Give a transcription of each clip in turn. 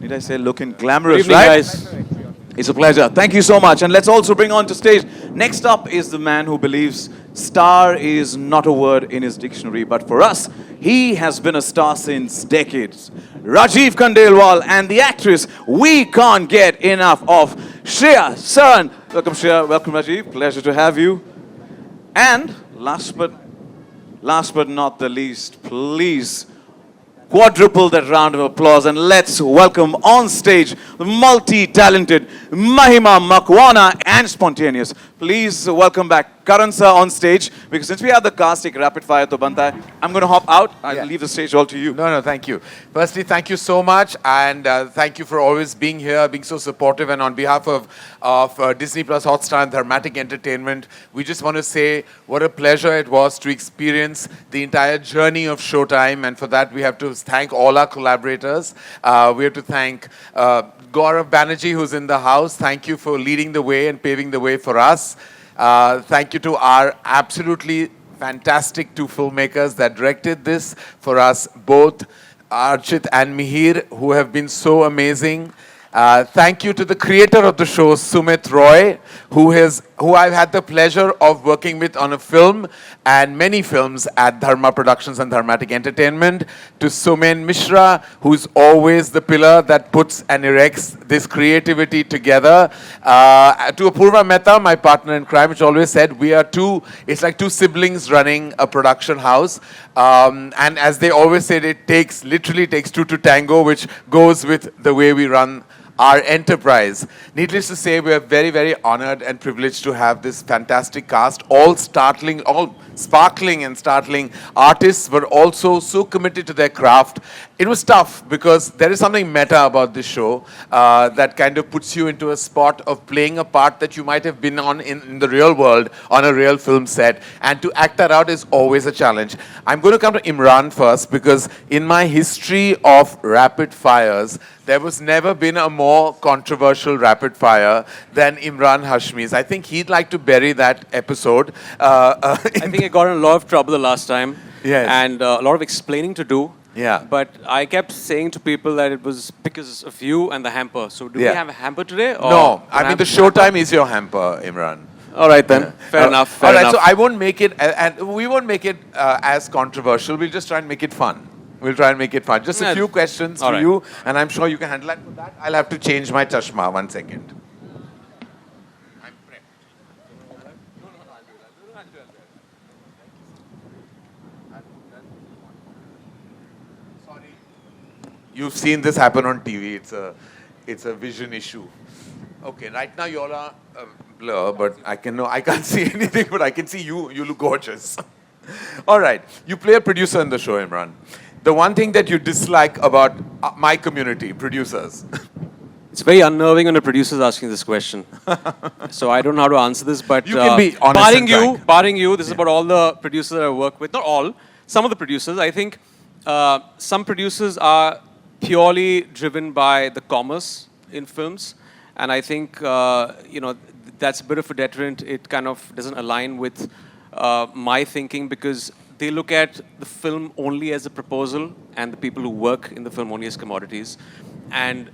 Need I say looking glamorous, Good evening, right? guys. It's a pleasure. Thank you so much. And let's also bring on to stage. Next up is the man who believes star is not a word in his dictionary, but for us, he has been a star since decades. Rajeev Khandelwal and the actress we can't get enough of, Shreya Saran. Welcome, Shreya. Welcome, Rajeev. Pleasure to have you. And last but not the least, please quadruple that round of applause and let's welcome on stage the multi-talented Mahima, Makwana and Spontaneous. Please welcome back Karan sir on stage, because since we have the cast take rapid fire to banta hai, I'm going to hop out. I'll leave the stage all to you. No, thank you. Firstly, thank you so much, and thank you for always being here, being so supportive. And on behalf of DisneyPlus, Hotstar, and Dharmatic Entertainment, we just want to say what a pleasure it was to experience the entire journey of Showtime. And for that, we have to thank all our collaborators. We have to thank Gaurav Banerjee, who's in the house. Thank you for leading the way and paving the way for us. Thank you to our absolutely fantastic two filmmakers that directed this for us, both Archit and Mihir, who have been so amazing. Thank you to the creator of the show, Sumit Roy, who I've had the pleasure of working with on a film and many films at Dharma Productions and Dharmatic Entertainment. To Sumen Mishra, who's always the pillar that puts and erects this creativity together. To Apurva Mehta, my partner in crime, which always said it's like two siblings running a production house. And as they always said, literally takes two to tango, which goes with the way we run our enterprise. Needless to say, we are very, very honored and privileged to have this fantastic cast, all sparkling and startling artists, but also so committed to their craft. It was tough because there is something meta about this show that kind of puts you into a spot of playing a part that you might have been on in the real world, on a real film set. And to act that out is always a challenge. I'm going to come to Emraan first, because in my history of rapid fires, there was never been a more controversial rapid fire than Emraan Hashmi's. I think he'd like to bury that episode. I think I got in a lot of trouble the last time. Yes. And a lot of explaining to do. Yeah. But I kept saying to people that it was because of you and the hamper. So do we have a hamper today? Or no, I mean the Showtime is your hamper, Emraan. All right then. Fair enough. All right, so I won't make it, and we won't make it as controversial. We'll just try and make it fun. We'll try and make it fun. Just a few questions for you, and I'm sure you can handle it. For that, I'll have to change my chashma. 1 second. I'm prepped. Sorry. You've seen this happen on TV. It's a vision issue. Okay, right now you all are blur, but I can't see anything, but I can see you. You look gorgeous. All right, you play a producer in the show, Emraan. The one thing that you dislike about my community, producers. It's very unnerving when a producer is asking this question. So I don't know how to answer this, but you can be honest barring you, this is about all the producers that I work with. Not all, some of the producers. I think some producers are purely driven by the commerce in films. And I think, that's a bit of a deterrent. It kind of doesn't align with my thinking, because they look at the film only as a proposal and the people who work in the film only as commodities. And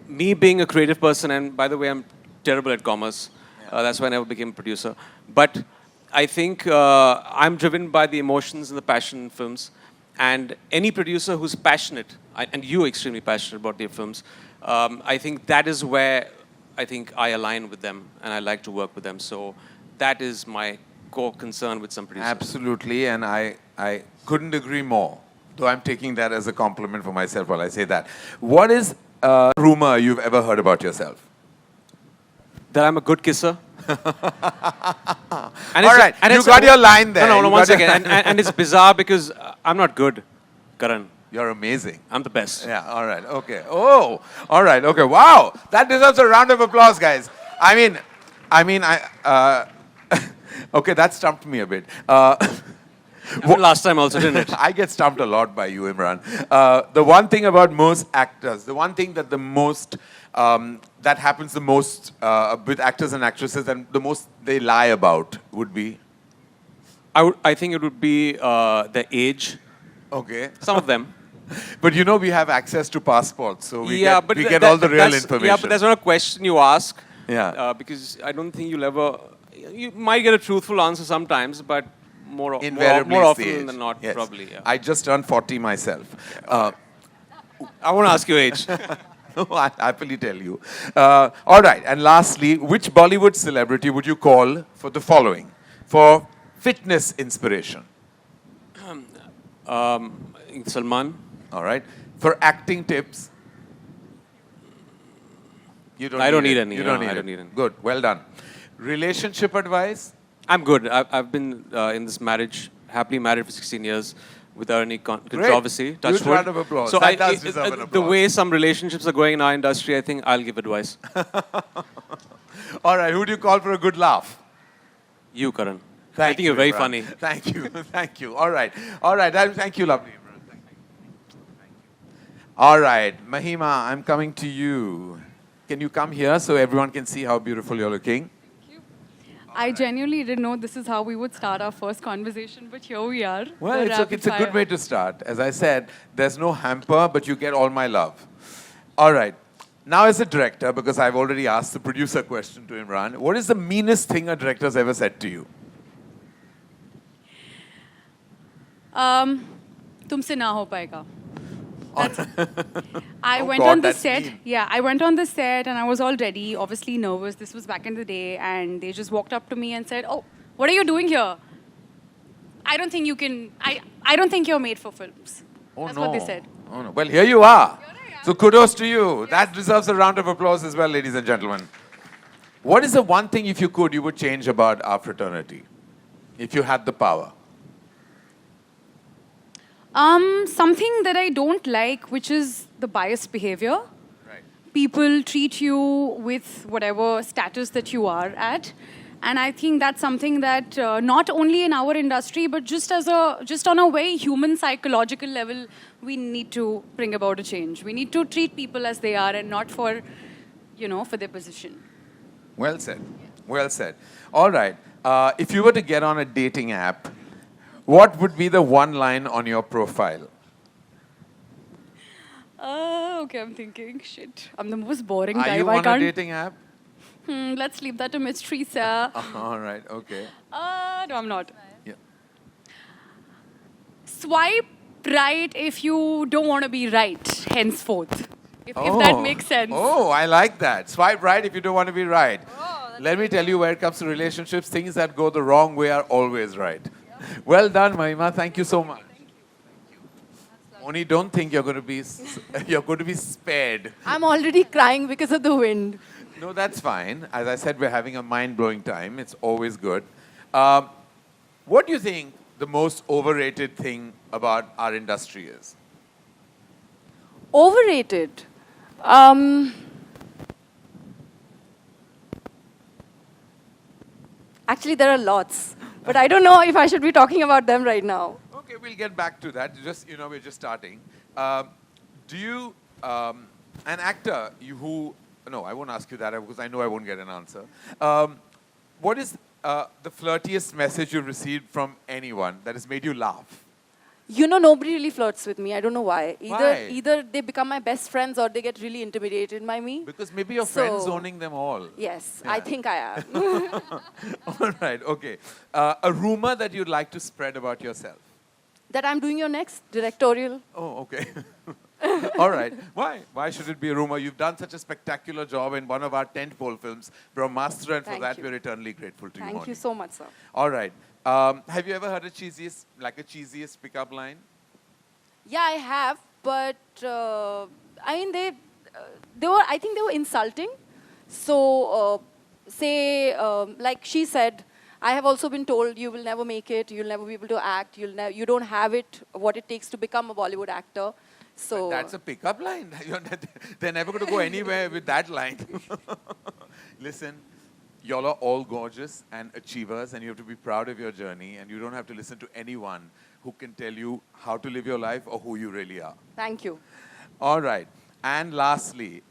me being a creative person, and by the way, I'm terrible at commerce. That's why I never became a producer. But I think I'm driven by the emotions and the passion in films. And any producer who's passionate, and you're extremely passionate about their films, I think that is where I think I align with them and I like to work with them. So that is my core concern with some producers. Absolutely, and I couldn't agree more, though I'm taking that as a compliment for myself while I say that. What is a rumor you've ever heard about yourself? That I'm a good kisser. All right, you got your line there. No, 1 second. And it's bizarre because I'm not good, Karan. You're amazing. I'm the best. Yeah, all right, okay. Oh, all right, okay. Wow, that deserves a round of applause, guys. I mean, okay, that stumped me a bit. Last time also, didn't it? I get stumped a lot by you, Emraan. The one thing about most actors, the one thing that that happens the most with actors and actresses, and the most they lie about would be? I think it would be their age. Okay. Some of them. But you know we have access to passports, so we yeah, get, but we th- get that- all the real that's- information. Yeah, but that's not a question you ask. Yeah. Because I don't think you'll ever. You might get a truthful answer sometimes, but Invariably more it's often the age. than not, Yes. probably. Yeah. I just turned 40 myself. I won't ask your age. No, I'll happily tell you. All right, and lastly, which Bollywood celebrity would you call for the following? For fitness inspiration. Salman. All right. For acting tips. You don't I don't need need it. any. You No, don't need I it. don't need any. Good. Well done. Relationship advice. I'm good. I've been in this marriage, happily married for 16 years, without any controversy. Touch Huge wood. round of applause. So That does deserve an the applause. way some relationships are going in our industry, I think I'll give advice. All right. Who do you call for a good laugh? You, Karan. I Thank think you're you, very Emraan. funny. Thank you. Thank you. All right. All right. Thank you, lovely. Emraan. Thank you. All right. Mahima, I'm coming to you. Can you come here so everyone can see how beautiful you're looking? I genuinely didn't know this is how we would start our first conversation, but here we are. Well, the it's rapid a good fire. way to start. As I said, there's no hamper, but you get all my love. All right. Now, as a director, because I've already asked the producer question to Emraan, what is the meanest thing a director's ever said to you? तुमसे ना हो पाएगा. I Oh went God, on the that's set. mean. Yeah, I went on the set and I was all ready, obviously nervous. This was back in the day, and they just walked up to me and said, "Oh, what are you doing here? I don't think you can. I don't think you're made for films." Oh, That's no. what they said. Oh, no. Well, here you are. So kudos to you. That deserves a round of applause as well, ladies and gentlemen. What is the one thing, if you could, you would change about our fraternity? If you had the power? Something that I don't like, which is the biased behavior. Right. People treat you with whatever status that you are at. And I think that's something that not only in our industry, but just on a very human psychological level, we need to bring about a change. We need to treat people as they are and not for their position. Well said. Well said. All right. If you were to get on a dating app, what would be the one line on your profile? Okay, I'm thinking, shit, I'm the most boring Are guy. you I on a can't. dating app? Let's leave that to mystery, sir. All right. Okay. No, I'm not. Yeah. Swipe right if you don't want to be right, henceforth. If that makes sense. Oh, I like that. Swipe right if you don't want to be right. Let me tell you, where it comes to relationships, things that go the wrong way are always right. Well done, Mahima. Thank you so much. Mouni, don't think you're going to be spared. I'm already crying because of the wind. No, that's fine. As I said, we're having a mind-blowing time. It's always good. What do you think the most overrated thing about our industry is? Overrated. Actually, there are lots. But I don't know if I should be talking about them right now. Okay, we'll get back to that. We're just starting. Do you, an actor who, no, I won't ask you that because I know I won't get an answer. What is the flirtiest message you've received from anyone that has made you laugh? Nobody really flirts with me. I don't know why. Why? Either they become my best friends or they get really intimidated by me. Because maybe your friend's owning them all. Yes, Yeah. I think I am. All right, okay. A rumor that you'd like to spread about yourself? That I'm doing your next directorial. Oh, okay. All right. Why? Why should it be a rumor? You've done such a spectacular job in one of our tentpole films, Brahmastra, and for Thank that you. we're eternally grateful to you. Thank you Mouni. so much, sir. All right. Have you ever heard a cheesiest pickup line? Yeah, I have, but I think they were insulting. So, like she said, I have also been told you will never make it, you'll never be able to act, you don't have what it takes to become a Bollywood actor. So But that's a pickup line. They're never going to go anywhere with that line. Listen, y'all are all gorgeous and achievers, and you have to be proud of your journey, and you don't have to listen to anyone who can tell you how to live your life or who you really are. thank you. All right. And lastly,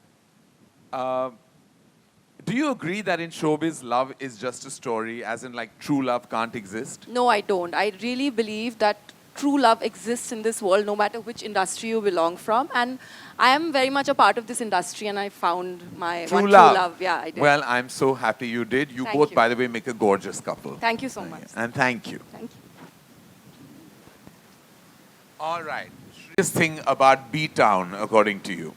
do you agree that in showbiz, love is just a story, as in like true love can't exist? No, I don't. I really believe that true love exists in this world, no matter which industry you belong from. And I am very much a part of this industry, and I found my one true love. Yeah, I did. Well, I'm so happy you did. You Thank both, you. by the way, make a gorgeous couple. Thank you so much. And thank you. Thank you. All right. This thing about B-Town, according to you.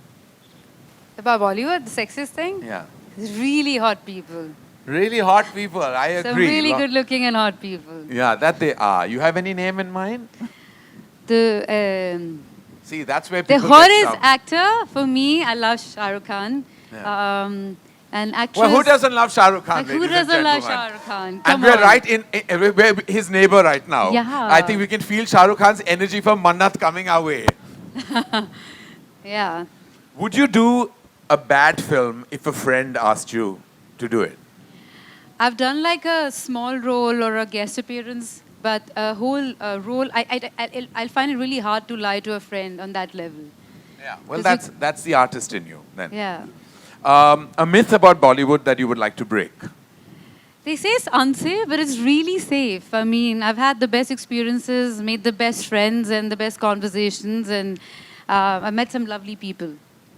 About Bollywood, the sexiest thing? Yeah. It's really hot people. Really hot people, I agree. Some really good looking and hot people. Yeah, that they are. You have any name in mind? The See, that's where the people hottest get stuck. actor, for me, I love Shah Rukh Khan. Yeah. And actress. Well, who doesn't love Shah Rukh Khan? Like, who ladies and doesn't love gentlemen? Shah Rukh Khan? And Come we're on. right we're his neighbor right now. Yeah. I think we can feel Shah Rukh Khan's energy from Mannat coming our way. Yeah. Would you do a bad film if a friend asked you to do it? I've done like a small role or a guest appearance, but a whole role, I'll find it really hard to lie to a friend on that level. Yeah. Well, 'Cause that's the artist in you then. Yeah. A myth about Bollywood that you would like to break. They say it's unsafe, but it's really safe. I mean, I've had the best experiences, made the best friends and the best conversations, and I've met some lovely people.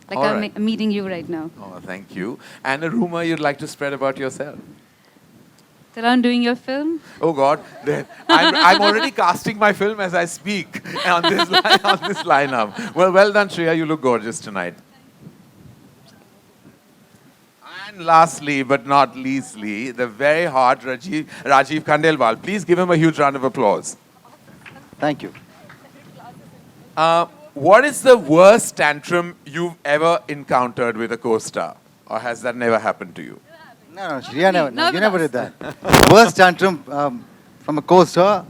Like All I'm right. meeting you right now. Oh, thank you. And a rumor you'd like to spread about yourself. That I'm doing your film? Oh God, I'm already casting my film as I speak on this lineup. Well done, Shreya. You look gorgeous tonight. And lastly, but not leastly, the very hot Rajeev Khandelwal. Please give him a huge round of applause. Thank you. What is the worst tantrum you've ever encountered with a co-star? Or has that never happened to you? No, Shreya never. No, Not you with never us. did that. Worst tantrum from a co-star.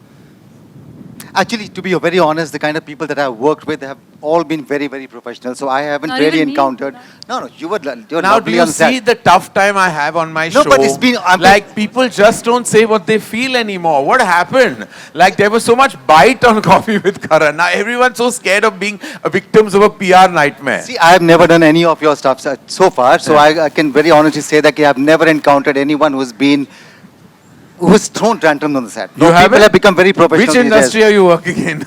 Actually, to be very honest, the kind of people that I've worked with have all been very, very professional. So I haven't Not really even me? encountered. No, you're Now, do lovely you on set. see the tough time I have on my No, show? but it's been- like people just don't say what they feel anymore. What happened? Like there was so much bite on Coffee with Karan. Now everyone's so scared of being victims of a PR nightmare. See, I have never done any of your stuff so far. So I can very honestly say that I have never encountered anyone who's thrown tantrums on the set. No, haven't? people have become very professional. Which these industry days. are you working in?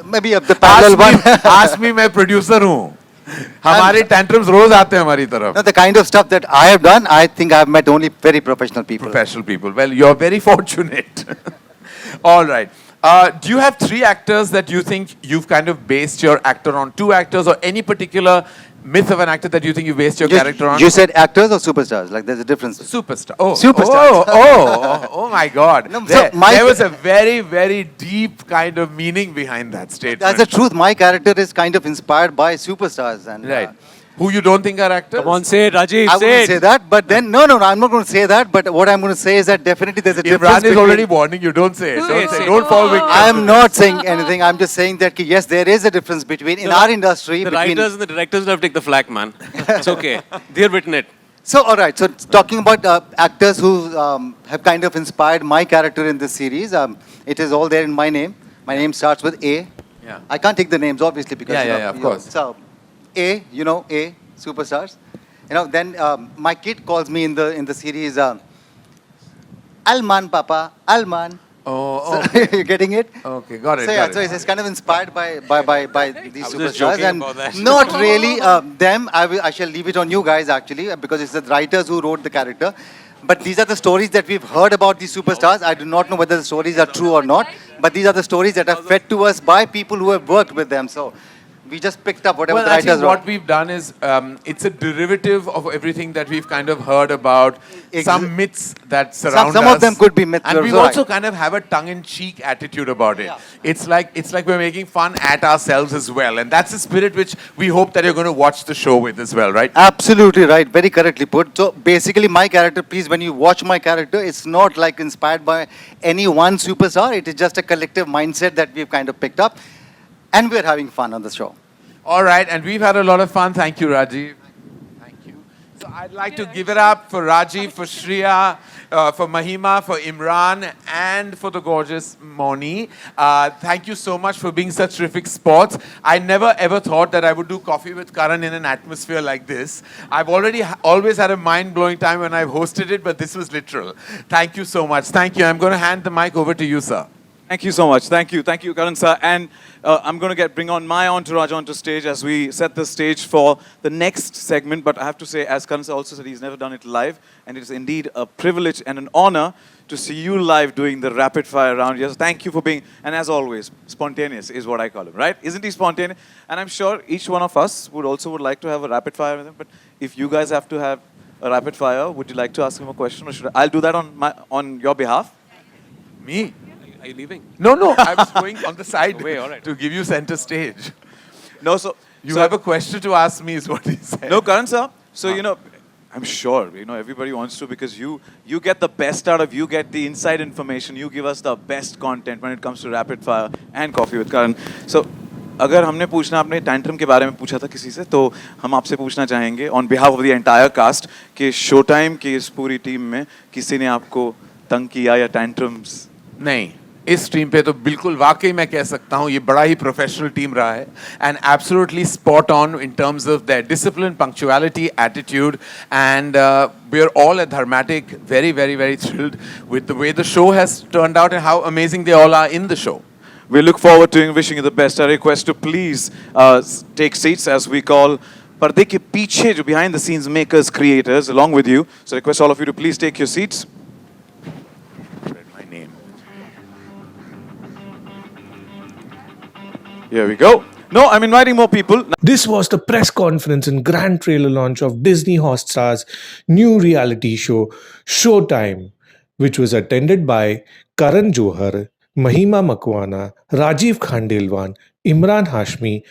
Maybe the parallel one. ask me, मैं producer हूँ. हमारे tantrums रोज आते हैं हमारी तरफ. No, the kind of stuff that I have done, I think I have met only very professional people. Professional people. Well, you're very fortunate. All right. Do you have 3 actors that you think you've kind of based your actor on? 2 actors or any particular myth of an actor that you think you based your character on? You said actors or superstars? Like there's a difference. Superstar. Oh, Superstars. Oh my God. No, so there was a very, very deep kind of meaning behind that statement. That's the truth. My character is kind of inspired by superstars. And, Right. Who you don't think are actors? Come on, say it, Rajeev, I say wouldn't it. say that, but then, no, I'm not going to say that. But what I'm going to say is that definitely there's a difference. Emraan is already warning you. Don't say it. Say it, Don't, say it. don't fall victim. I am not saying anything. I'm just saying that yes, there is a difference between in our industry. The between, writers and the directors will have to take the flak, man. It's okay. They've written it. So, all right. So, talking about actors who have kind of inspired my character in this series, it is all there in my name. My name starts with A. Yeah. I can't take the names, obviously, because Yeah, of course. So, A, A, superstars. Then my kid calls me in the series, Alman, Papa, Alman. Oh, So, you're getting it? okay, got it. So got yeah, so it. it's kind of inspired by these I was just superstars, joking and about that. not really them. I shall leave it on you guys actually, because it's the writers who wrote the character. But these are the stories that we've heard about these superstars. I do not know whether the stories are true or not, but these are the stories that are fed to us by people who have worked with them. So we just picked up whatever Well, the I writers think what we've done is it's a derivative of everything that we've kind of heard about, some myths that surround us. some of them could be myths, And you're we right. also kind of have a tongue-in-cheek attitude about it. Yeah. It's like we're making fun at ourselves as well. And that's the spirit which we hope that you're going to watch the show with as well, right? Absolutely right. Very correctly put. So basically, my character, please, when you watch my character, it's not like inspired by any one superstar. It is just a collective mindset that we've kind of picked up. And we're having fun on the show. All right, and we've had a lot of fun. Thank you, Rajeev. Thank you. So I'd like to give it up for Rajeev, for Shreya, for Mahima, for Emraan, and for the gorgeous Mouni. Thank you so much for being such terrific sports. I never ever thought that I would do Coffee with Karan in an atmosphere like this. I've already always had a mind-blowing time when I've hosted it, but this was literal. Thank you so much. Thank you. I'm going to hand the mic over to you, sir. Thank you so much. Thank you, Karan sir. And I'm going to bring on my entourage onto stage as we set the stage for the next segment. But I have to say, as Karan sir also said, he's never done it live, and it is indeed a privilege and an honor to see you live doing the rapid fire round. Yes, thank you for being, and as always, spontaneous is what I call him, right? Isn't he spontaneous? And I'm sure each one of us would like to have a rapid fire with him. But if you guys have to have a rapid fire, would you like to ask him a question, or I'll do that on your behalf? Me? Are you leaving? No, I was going on the side Away, all right. to give you center stage. No, so You have a question to ask me, is what he said. No, Karan sir. So I'm sure everybody wants to, because you get the best out of, you get the inside information, you give us the best content when it comes to rapid fire and coffee with Karan. So अगर हमने पूछना आपने tantrum के बारे में पूछा था किसी से, तो हम आपसे पूछना चाहेंगे on behalf of the entire cast कि शो टाइम की इस पूरी टीम में किसी ने आपको तंग किया या टैंट्रम्स? नहीं, इस टीम पे तो बिल्कुल वाकई मैं कह सकता हूँ ये बड़ा ही प्रोफेशनल टीम रहा है and absolutely spot on in terms of their discipline, punctuality, attitude and we are all at Dharmatic very, very, very thrilled with the way the show has turned out and how amazing they all are in the show. We look forward to wishing you the best. I request to please take seats as we call पर्दे के पीछे जो behind the scenes makers, creators along with you. So I request all of you to please take your seats. My name. Here we go. No, I'm inviting more people. This was the press conference and grand trailer launch of Disney Hotstar's new reality show, Showtime, which was attended by Karan Johar, Mahima Makwana, Rajeev Khandelwal, Emraan Hashmi,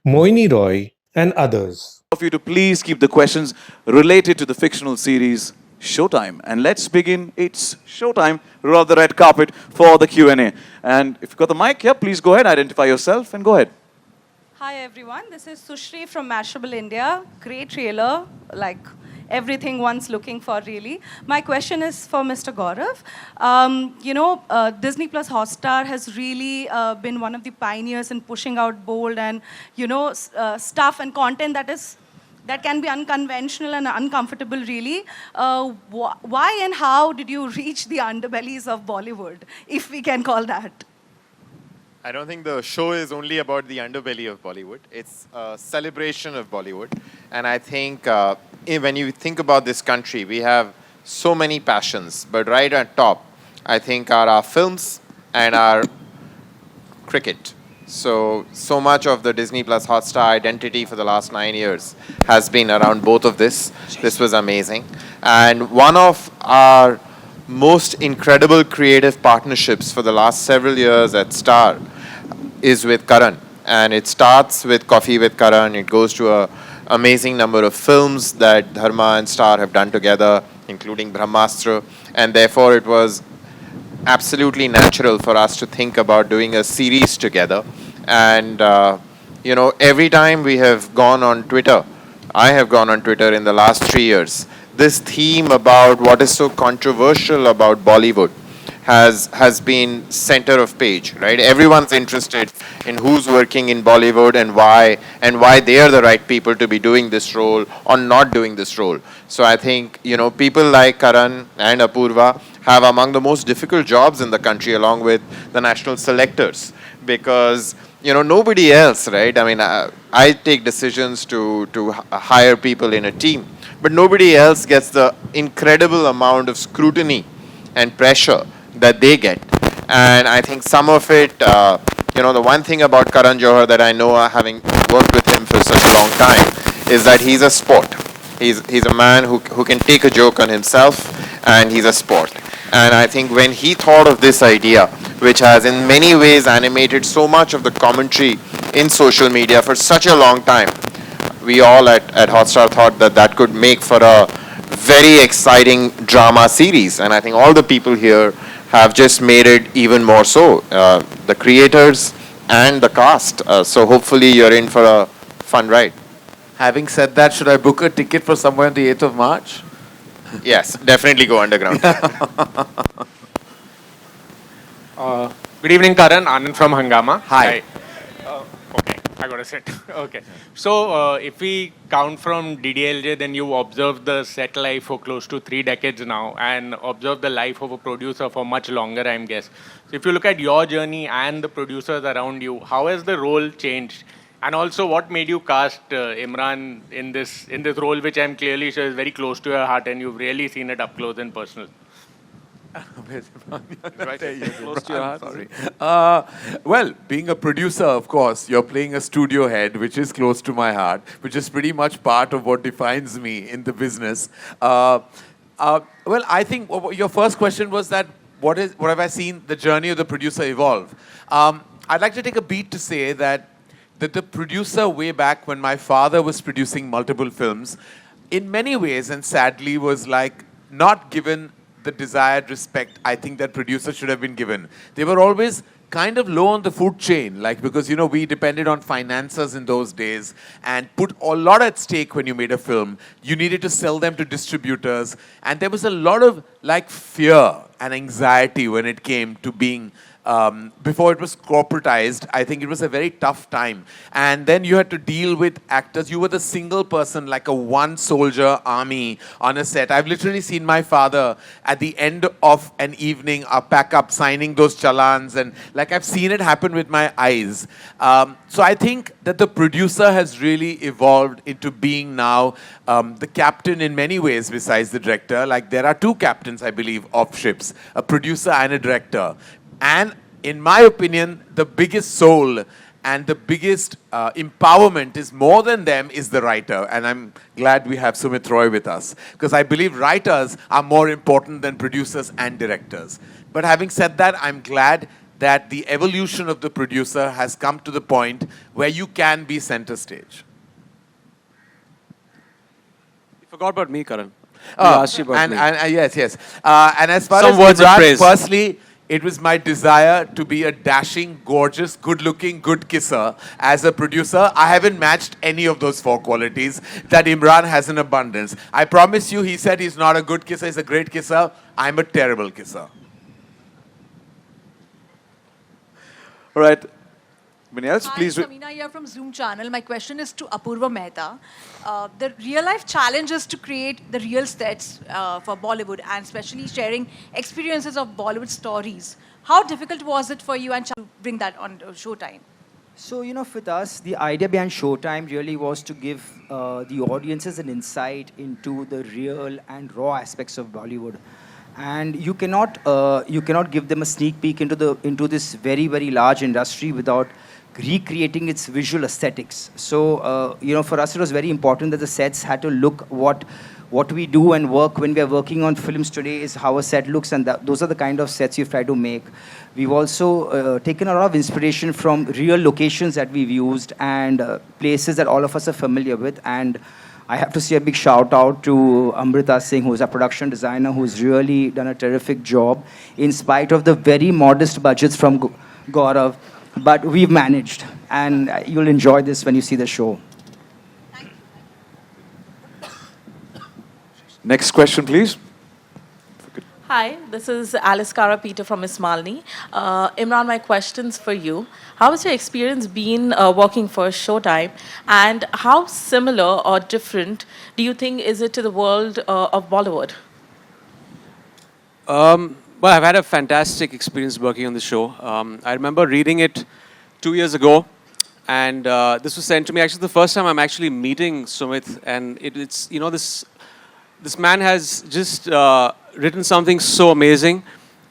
Mouni Roy, and others. Of you to please keep the questions related to the fictional series Showtime. And let's begin. It's Showtime. Roll out the red carpet for the Q&A. And if you've got the mic, yeah, please go ahead, identify yourself and go ahead. Hi everyone, this is Sushri from Mashable India. Great trailer, like everything one's looking for really. My question is for Mr. Gaurav. Disney Plus Hotstar has really been one of the pioneers in pushing out bold and stuff and content that can be unconventional and uncomfortable really. Why and how did you reach the underbellies of Bollywood, if we can call that? I don't think the show is only about the underbelly of Bollywood. It's a celebration of Bollywood. And I think when you think about this country, we have so many passions. But right at top, I think are our films and our cricket. So much of the Disney Plus Hotstar identity for the last 9 years has been around both of this. This was amazing. And one of our most incredible creative partnerships for the last several years at Star is with Karan, and it starts with Coffee with Karan. It goes to an amazing number of films that Dharma and Star have done together, including Brahmastra, and therefore it was absolutely natural for us to think about doing a series together. And every time we have gone on Twitter, I have gone on Twitter in the last 3 years, this theme about what is so controversial about Bollywood has been center of page, right? Everyone's interested in who's working in Bollywood and why they are the right people to be doing this role or not doing this role. So I think, people like Karan and Apurva have among the most difficult jobs in the country along with the national selectors because, nobody else, right? I mean, I take decisions to hire people in a team, but nobody else gets the incredible amount of scrutiny and pressure that they get. And I think some of it, the one thing about Karan Johar that I know, having worked with him for such a long time, is that he's a sport. He's a man who can take a joke on himself, and he's a sport. And I think when he thought of this idea, which has in many ways animated so much of the commentary in social media for such a long time, we all at Hotstar thought that could make for a very exciting drama series. And I think all the people here have just made it even more so, the creators and the cast. So hopefully you're in for a fun ride. Having said that, should I book a ticket for somewhere on the 8th of March? Yes, definitely go underground. Good evening, Karan. Anand from Hangama. Hi. Okay. I got to sit. Okay. So if we count from DDLJ, then you observed the set life for close to 3 decades now and observed the life of a producer for much longer, I guess. So if you look at your journey and the producers around you, how has the role changed? And also, what made you cast Emraan in this role, which I'm clearly sure is very close to your heart and you've really seen it up close and personal? Right. Close to your heart. Sorry. Well, being a producer, of course, you're playing a studio head, which is close to my heart, which is pretty much part of what defines me in the business. Well, I think your first question was that what have I seen the journey of the producer evolve? I'd like to take a beat to say that the producer way back when my father was producing multiple films, in many ways and sadly was like not given the desired respect I think that producers should have been given. They were always kind of low on the food chain, like because we depended on financiers in those days and put a lot at stake when you made a film. You needed to sell them to distributors, and there was a lot of like fear and anxiety when it came to being before it was corporatized. I think it was a very tough time. And then you had to deal with actors. You were the single person, like a one-soldier army on a set. I've literally seen my father at the end of an evening pack up, signing those challans. And like I've seen it happen with my eyes. So I think that the producer has really evolved into being now the captain in many ways besides the director. Like there are two captains, I believe, of ships, a producer and a director. And in my opinion, the biggest soul and the biggest empowerment is more than them is the writer. And I'm glad we have Sumit Roy with us, because I believe writers are more important than producers and directors. But having said that, I'm glad that the evolution of the producer has come to the point where you can be center stage. You forgot about me, Karan. Asked you about me. Yes. And as far Some as words of Emraan, praise. firstly, it was my desire to be a dashing, gorgeous, good-looking, good kisser. As a producer, I haven't matched any of those 4 qualities that Emraan has in abundance. I promise you, he said he's not a good kisser, he's a great kisser. I'm a terrible kisser. All right. Anyone else? Hi, Please. Samina here from Zoom channel. My question is to Apurva Mehta. The real-life challenge is to create the real sets for Bollywood and especially sharing experiences of Bollywood stories. How difficult was it for you and to bring that on Showtime? So, with us, the idea behind Showtime really was to give the audiences an insight into the real and raw aspects of Bollywood. And you cannot give them a sneak peek into this very, very large industry without recreating its visual aesthetics. So, for us, it was very important that the sets had to look what we do and work when we are working on films today is how a set looks, and those are the kind of sets you've tried to make. We've also taken a lot of inspiration from real locations that we've used and places that all of us are familiar with. And I have to say a big shout out to Amrita Singh, who's a production designer, who's really done a terrific job in spite of the very modest budgets from Gaurav. But we've managed, and you'll enjoy this when you see the show. Next question, please. Hi, this is Alice Cara Peter from Ismalni. Emraan, my question's for you. How has your experience been working for Showtime, and how similar or different do you think is it to the world of Bollywood? Well, I've had a fantastic experience working on the show. I remember reading it 2 years ago, and this was sent to me. Actually, the first time I'm actually meeting Sumit, and it's this man has just written something so amazing.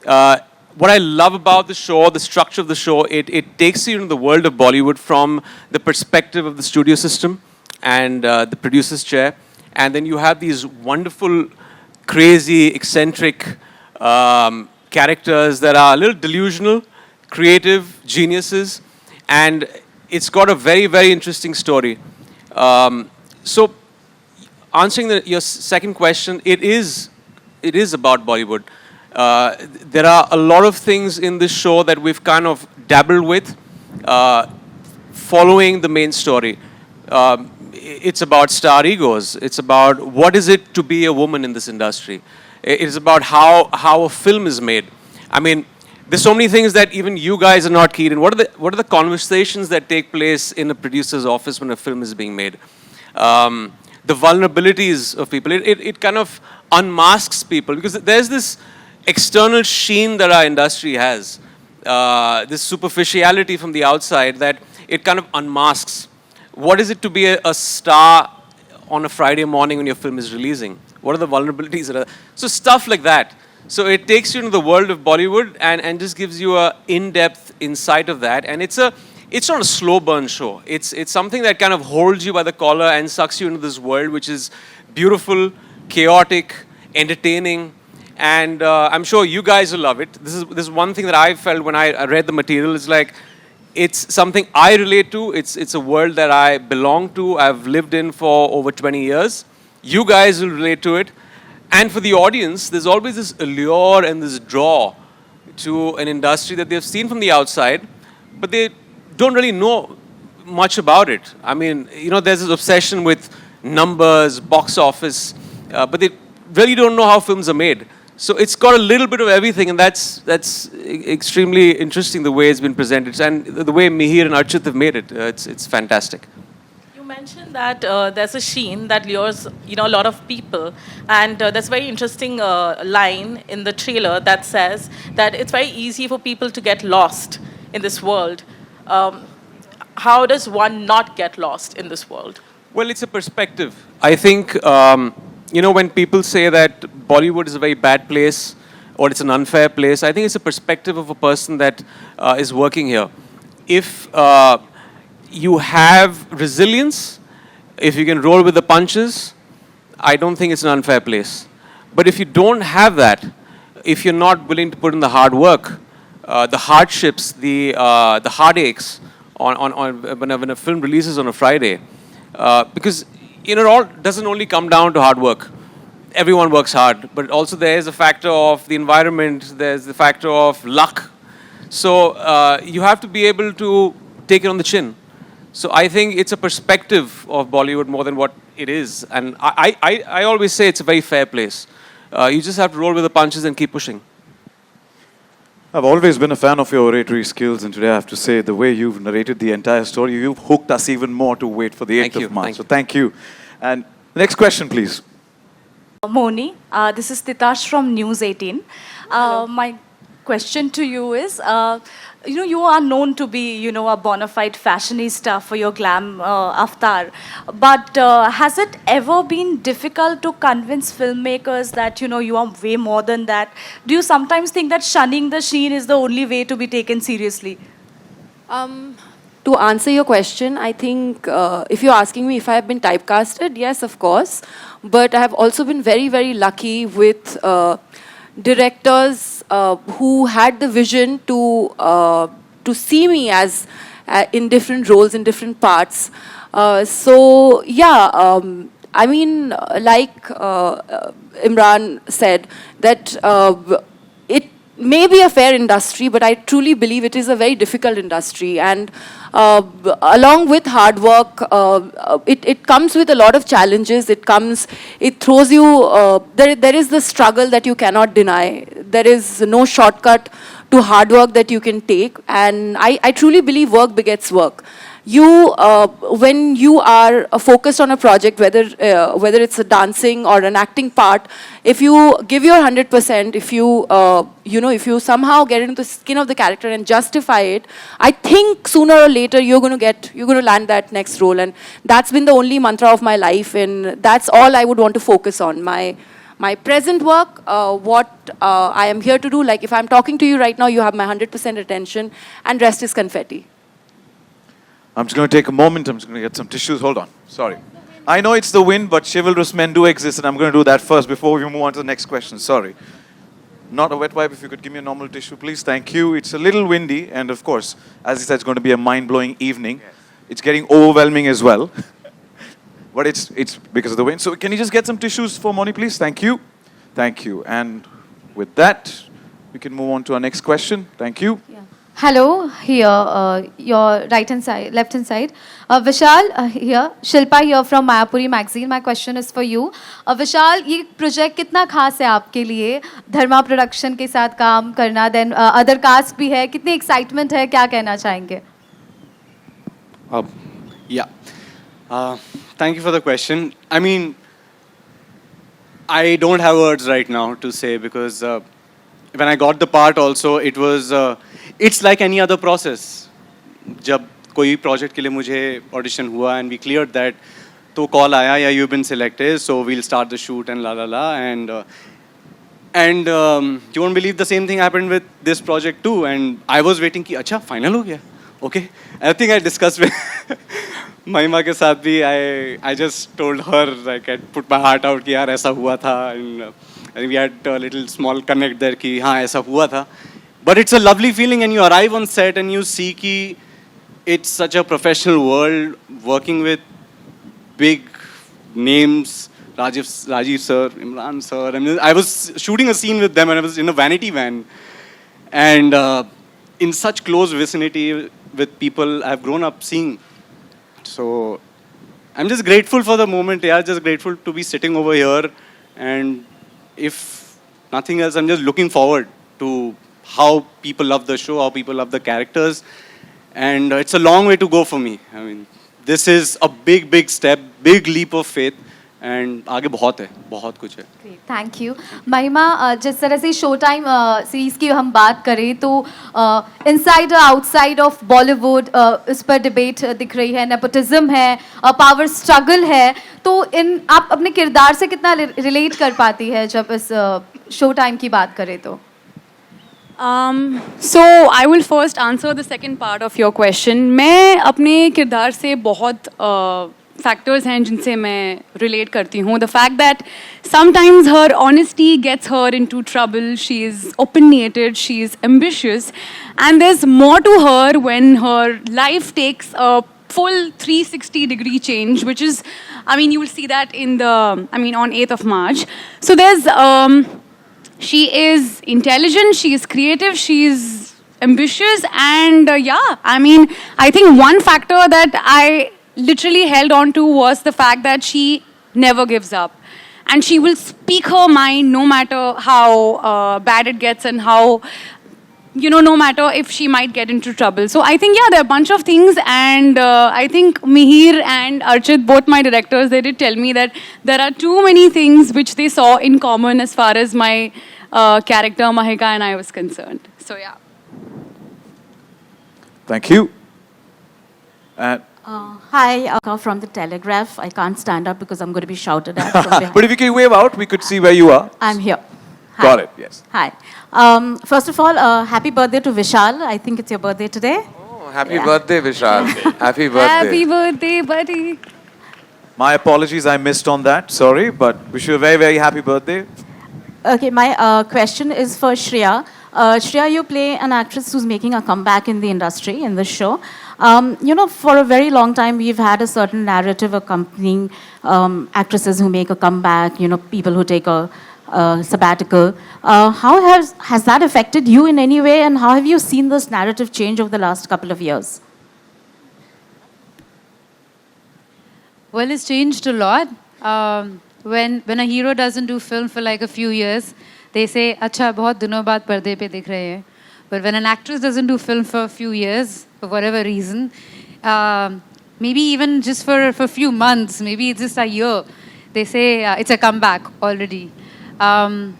What I love about the show, the structure of the show, it takes you into the world of Bollywood from the perspective of the studio system and the producer's chair, and then you have these wonderful, crazy, eccentric characters that are a little delusional, creative geniuses, and it's got a very, very interesting story. So, answering your second question, it is about Bollywood. There are a lot of things in this show that we've kind of dabbled with, following the main story. It's about star egos. It's about what is it to be a woman in this industry. It's about how a film is made. I mean, there's so many things that even you guys are not keen in. What are the conversations that take place in a producer's office when a film is being made? The vulnerabilities of people. It kind of unmasks people because there's this external sheen that our industry has, this superficiality from the outside that it kind of unmasks. What is it to be a star on a Friday morning when your film is releasing? What are the vulnerabilities that are... So stuff like that. So it takes you into the world of Bollywood and just gives you a in-depth insight of that. And it's not a slow burn show. It's something that kind of holds you by the collar and sucks you into this world, which is beautiful, chaotic, entertaining. And I'm sure you guys will love it. This is one thing that I felt when I read the material. It's like, it's something I relate to. It's a world that I belong to. I've lived in for over 20 years. You guys will relate to it. And for the audience, there's always this allure and this draw to an industry that they've seen from the outside, but they don't really know much about it. I mean, you know, there's this obsession with numbers, box office, but they really don't know how films are made. So it's got a little bit of everything, and that's extremely interesting the way it's been presented, and the way Mihir and Archit have made it. It's fantastic. You mentioned that there's a sheen that lures, you know, a lot of people, and there's a very interesting line in the trailer that says that it's very easy for people to get lost in this world. How does one not get lost in this world? Well, it's a perspective. I think, you know, when people say that Bollywood is a very bad place or it's an unfair place, I think it's a perspective of a person that is working here. If you have resilience, if you can roll with the punches, I don't think it's an unfair place. But if you don't have that, if you're not willing to put in the hard work, the hardships, the heartaches when a film releases on a Friday, because you know, it all doesn't only come down to hard work. Everyone works hard, but also there is a factor of the environment, there's the factor of luck. So you have to be able to take it on the chin. So I think it's a perspective of Bollywood more than what it is. And I always say it's a very fair place. You just have to roll with the punches and keep pushing. I've always been a fan of your oratory skills, and today I have to say the way you've narrated the entire story, you've hooked us even more to wait for the 8th of March. So thank you. And the next question, please. Mouni, this is Titash from News 18. My question to you is, you know, you are known to be, you know, a bona fide fashionista for your glam avatar. But has it ever been difficult to convince filmmakers that, you know, you are way more than that? Do you sometimes think that shunning the sheen is the only way to be taken seriously? To answer your question, I think if you're asking me if I have been typecasted, yes, of course. But I have also been very, very lucky with directors who had the vision to see me as in different roles, in different parts. So yeah, I mean, like Emraan said, that it may be a fair industry, but I truly believe it is a very difficult industry. And along with hard work, it comes with a lot of challenges. It throws you, there is the struggle that you cannot deny. There is no shortcut to hard work that you can take. And I truly believe work begets work. When you are focused on a project, whether it's a dancing or an acting part, if you give your 100%, if if you somehow get into the skin of the character and justify it, I think sooner or later you're going to land that next role. And that's been the only mantra of my life, and that's all I would want to focus on. My present work, what I am here to do, like if I'm talking to you right now, you have my 100% attention, and rest is confetti. I'm just going to take a moment. I'm just going to get some tissues. Hold on. Sorry. I know it's the wind, but chivalrous men do exist, and I'm going to do that first before we move on to the next question. Sorry. Not a wet wipe. If you could give me a normal tissue, please. Thank you. It's a little windy, and of course, as I said, it's going to be a mind-blowing evening. Yes. It's getting overwhelming as well. But it's because of the wind. So can you just get some tissues for Mouni, please? Thank you. Thank you. And with that, we can move on to our next question. Thank you. Yeah. Hello, here, your right hand side, left hand side. Vishal, here. Shilpa here from Mayapuri magazine. My question is for you. Vishal, ये project कितना खास है आपके लिए? धर्मा production के साथ काम करना, then other cast भी है. कितनी excitement है? क्या कहना चाहेंगे? Yeah. Thank you for the question. I mean, I don't have words right now to say because when I got the part also, it was, it's like any other process. जब कोई project के लिए मुझे audition हुआ and we cleared that, तो call आया, yeah, you've been selected, so we'll start the shoot and la la la. And you won't believe the same thing happened with this project too. And I was waiting कि अच्छा final हो गया, okay. I think I discussed with Mahima के साथ भी, I just told her, like I put my heart out कि यार ऐसा हुआ था, and I think we had a little small connect there कि हाँ ऐसा हुआ था. But it's a lovely feeling, and you arrive on set and you see कि it's such a professional world, working with big names, Rajeev sir, Emraan sir. I mean, I was shooting a scene with them and I was in a vanity van, and in such close vicinity with people I've grown up seeing. So I'm just grateful for the moment, yeah, just grateful to be sitting over here, and if nothing else, I'm just looking forward to how people love the show, how people love the characters, and it's a long way to go for me. I mean, this is a big, big step, big leap of faith, and आगे बहुत है, बहुत कुछ है. Great, thank you. महिमा, जिस तरह से शो टाइम सीरीज की हम बात करें तो इनसाइड और आउटसाइड ऑफ बॉलीवुड इस पर डिबेट दिख रही है, नेपोटिज्म है, पावर स्ट्रगल है, तो इन आप अपने किरदार से कितना रिलेट कर पाती है जब इस शो टाइम की बात करें तो? So I will first answer the second part of your question. मैं अपने किरदार से बहुत factors हैं जिनसे मैं relate करती हूँ. The fact that sometimes her honesty gets her into trouble. She is opinionated, she is ambitious, and there's more to her when her life takes a full 360-degree change, which is, I mean, you will see that in the, I mean, on 8th of March. So there's, she is intelligent, she is creative, she is ambitious, and yeah, I mean, I think one factor that I literally held on to was the fact that she never gives up. And she will speak her mind no matter how bad it gets and how, you know, no matter if she might get into trouble. So I think, yeah, there are a bunch of things, and I think Mihir and Archit, both my directors, they did tell me that there are too many things which they saw in common as far as my character, Mahika, and I was concerned. So, yeah. Thank you. And Hi, from the Telegraph. I can't stand up because I'm going to be shouted at from behind. But if you can wave out, we could see where you are. I'm here. Hi. Got it, yes. Hi. First of all, happy birthday to Vishal. I think it's your birthday today. Oh, happy birthday, Vishal. Happy birthday. Happy birthday, buddy. My apologies, I missed on that. Sorry, but wish you a very, very happy birthday. Okay, my question is for Shreya. Shreya, you play an actress who's making a comeback in the industry, in the show. You know, for a very long time, we've had a certain narrative accompanying actresses who make a comeback, you know, people who take a sabbatical. How has that affected you in any way, and how have you seen this narrative change over the last couple of years? Well, it's changed a lot. When a hero doesn't do film for like a few years, they say, "Acha, बहुत दिनों बाद पर्दे पे दिख रहे हैं." But when an actress doesn't do film for a few years, for whatever reason, maybe even just for a few months, maybe it's just a year, they say it's a comeback already. I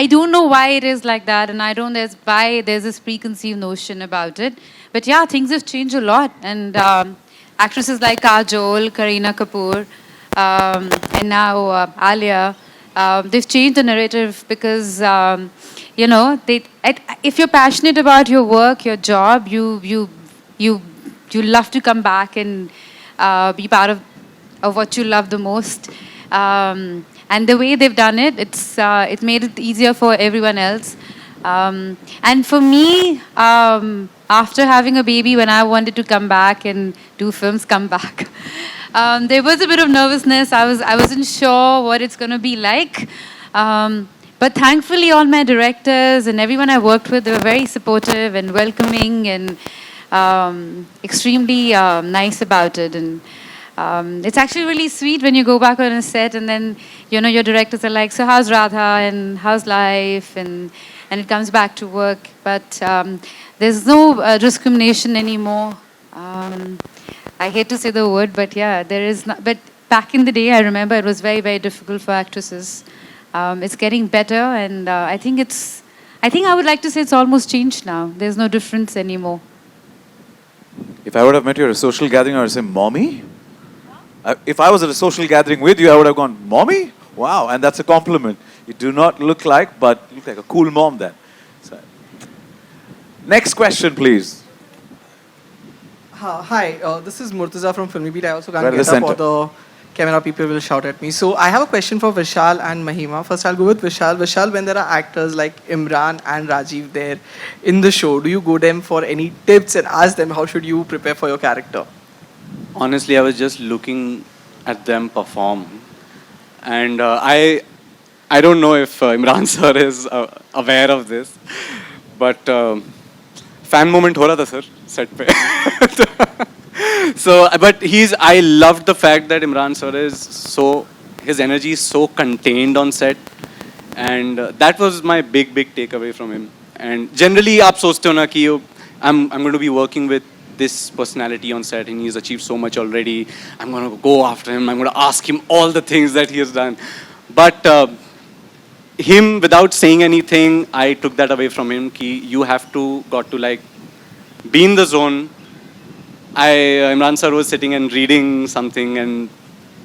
don't know why it is like that, and I don't know why there's this preconceived notion about it. But yeah, things have changed a lot, and actresses like Kajol, Kareena Kapoor, and now Alia, they've changed the narrative because you know, if you're passionate about your work, your job, you love to come back and be part of what you love the most. And the way they've done it, it made it easier for everyone else. And for me, after having a baby, when I wanted to come back and do films, come back, there was a bit of nervousness. I wasn't sure what it's going to be like. But thankfully, all my directors and everyone I worked with, they were very supportive and welcoming and extremely nice about it. And it's actually really sweet when you go back on a set and then, you know, your directors are like, so how's Radha and how's life? And it comes back to work. But there's no discrimination anymore. I hate to say the word, but yeah, there is not. But back in the day, I remember it was very, very difficult for actresses. It's getting better, and I think I would like to say it's almost changed now. There's no difference anymore. If I would have met you at a social gathering, I would say, Mommy? If I was at a social gathering with you, I would have gone, Mommy? Wow, and that's a compliment. You do not look like, but you look like a cool mom then. So, next question, please. Hi, this is Murtaza from Filmy Beat. I also can't Right at get the up or center. the camera people will shout at me. So I have a question for Vishal and Mahima. First, I'll go with Vishal. Vishal, when there are actors like Emraan and Rajeev there in the show, do you go them for any tips and ask them how should you prepare for your character? Honestly, I was just looking at them perform. And I don't know if Emraan sir is aware of this, but fan moment ho raha tha sir, set pe. So, but I loved the fact that Emraan sir his energy is so contained on set. And that was my big takeaway from him. And generally, aap sochte ho na ki I'm going to be working with this personality on set and he's achieved so much already. I'm going to go after him. I'm going to ask him all the things that he has done. But him, without saying anything, I took that away from him. Ki you got to like be in the zone. Emraan sir was sitting and reading something, and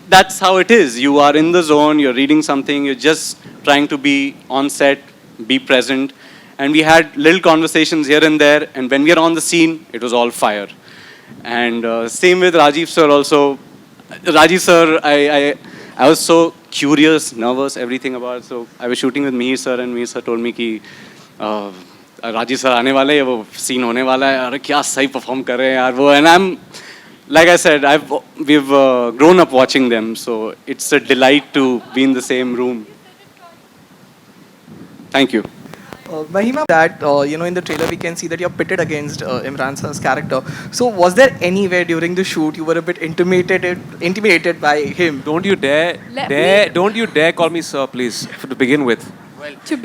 that's how it is. You are in the zone, you're reading something, you're just trying to be on set, be present. And we had little conversations here and there, and when we are on the scene, it was all fire. And same with Rajeev sir also. Rajeev sir, I was so curious, nervous, everything about. So I was shooting with Mihir sir, and Mihir sir told me कि Rajeev sir आने वाले हैं, वो scene होने वाला है, अरे क्या सही perform कर रहे हैं यार वो. And I'm, like I said, we've grown up watching them, so it's a delight to be in the same room. Thank you. Mahima, that in the trailer we can see that you're pitted against Emraan sir's character. So was there anywhere during the shoot you were a bit intimidated by him? Don't you dare call me sir, please, to begin with.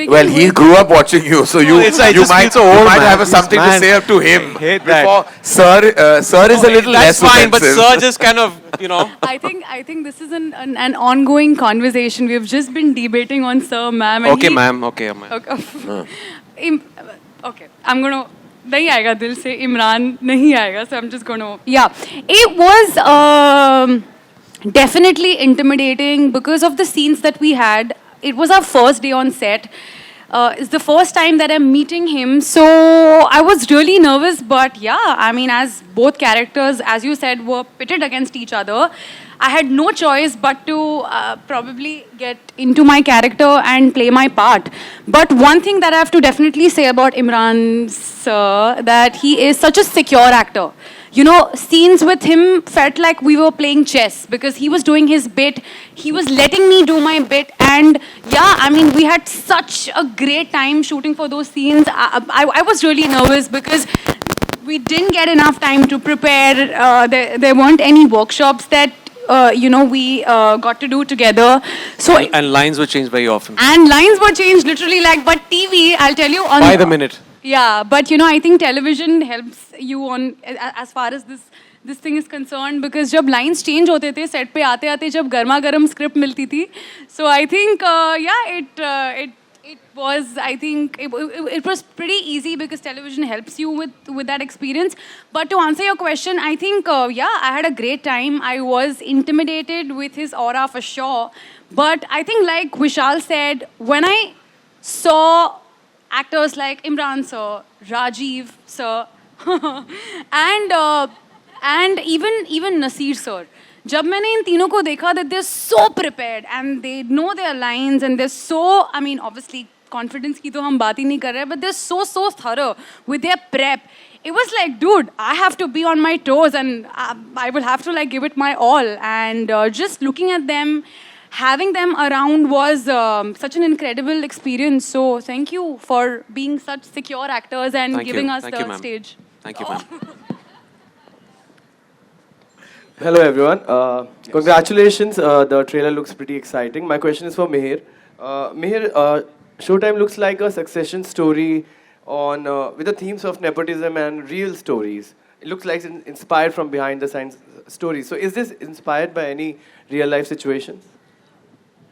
Well, he grew up watching you, so you might have something to say up to him. Hate before sir is a little less fine, but offensive. sir just kind of, you know. I think this is an ongoing conversation. We've just been debating on Sir, ma'am. Okay, ma'am. Okay. Okay, I'm gonna. नहीं आएगा दिल से इमरान नहीं आएगा, so I'm just gonna. Yeah, it was definitely intimidating because of the scenes that we had. It was our first day on set. It's the first time that I'm meeting him, so I was really nervous. But yeah, I mean, as both characters, as you said, were pitted against each other, I had no choice but to probably get into my character and play my part. But one thing that I have to definitely say about Emraan sir, that he is such a secure actor. You know, scenes with him felt like we were playing chess because he was doing his bit, he was letting me do my bit, and yeah, I mean, we had such a great time shooting for those scenes. I was really nervous because we didn't get enough time to prepare. There weren't any workshops that we got to do together. So And lines were changed very often. And lines were changed literally but TV, I'll tell you, By the minute. Yeah, but I think television helps you on as far as this thing is concerned, because जब lines change होते थे set पे आते आते जब गर्मा गर्म script मिलती थी, so I think it was, I think it was pretty easy because television helps you with that experience. But to answer your question, I think I had a great time. I was intimidated with his aura for sure, but I think like Vishal said, when I saw actors like Emraan sir, Rajeev sir, and even Nasir sir, जब मैंने इन तीनों को देखा that they're so prepared and they know their lines and they're so, I mean, obviously confidence की तो हम बात ही नहीं कर रहे, but they're so thorough with their prep. It was like, dude, I have to be on my toes and I will have to like give it my all. And just looking at them, having them around was such an incredible experience. So thank you for being such secure actors and giving us the stage. Thank you, ma'am. Hello everyone. Congratulations. The trailer looks pretty exciting. My question is for Mihir. Mihir, Showtime looks like a succession story on with the themes of nepotism and real stories. It looks like it's inspired from behind the scenes stories. So is this inspired by any real life situations?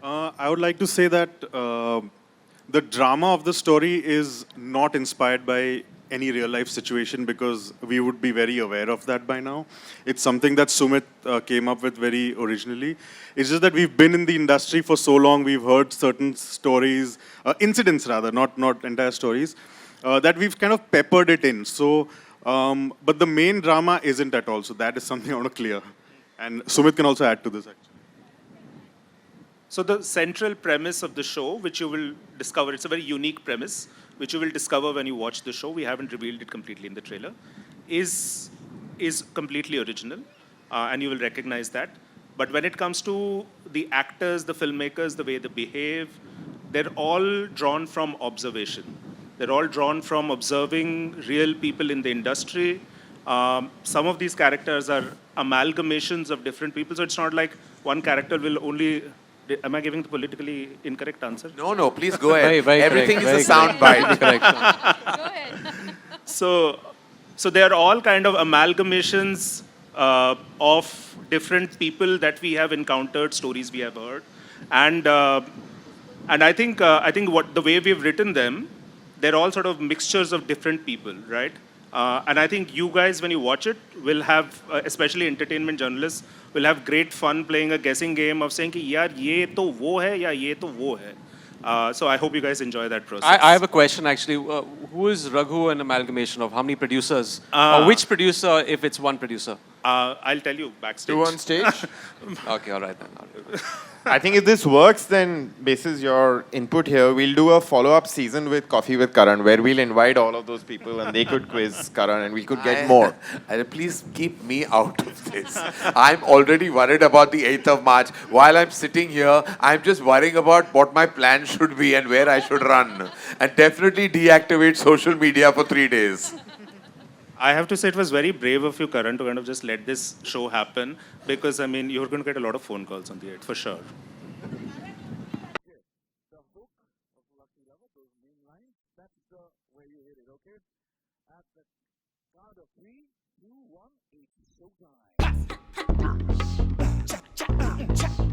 I would like to say that the drama of the story is not inspired by any real life situation because we would be very aware of that by now. It's something that Sumit came up with very originally. It's just that we've been in the industry for so long, we've heard certain stories, incidents rather, not entire stories, that we've kind of peppered it in. So, but the main drama isn't at all. So that is something I want to clear. And Sumit can also add to this actually. So the central premise of the show, which you will discover, it's a very unique premise, which you will discover when you watch the show. We haven't revealed it completely in the trailer. Is completely original, and you will recognize that. But when it comes to the actors, the filmmakers, the way they behave, they're all drawn from observation. They're all drawn from observing real people in the industry. Some of these characters are amalgamations of different people, so it's not like one character will only... Am I giving the politically incorrect answer? No, please go ahead. Very Everything correct, is a sound bite. Go ahead. So they are all kind of amalgamations of different people that we have encountered, stories we have heard, and I think what the way we've written them, they're all sort of mixtures of different people, right? And I think you guys, when you watch it, will have, especially entertainment journalists, will have great fun playing a guessing game of saying कि यार ये तो वो है या ये तो वो है. So I hope you guys enjoy that process. I have a question actually. Who is Raghu an amalgamation of? How many producers? Or which producer if it's one producer? I'll tell you backstage. Two on stage? Okay, all right then. I think if this works, then basis your input here, we'll do a follow-up season with Coffee with Karan, where we'll invite all of those people and they could quiz Karan and we could get more. Please keep me out of this. I'm already worried about the 8th of March. While I'm sitting here, I'm just worrying about what my plan should be and where I should run. And definitely deactivate social media for 3 days. I have to say it was very brave of you, Karan, to kind of just let this show happen because, I mean, you're going to get a lot of phone calls on the 8th, for sure. At the count of 3, 2, 1, it's showtime.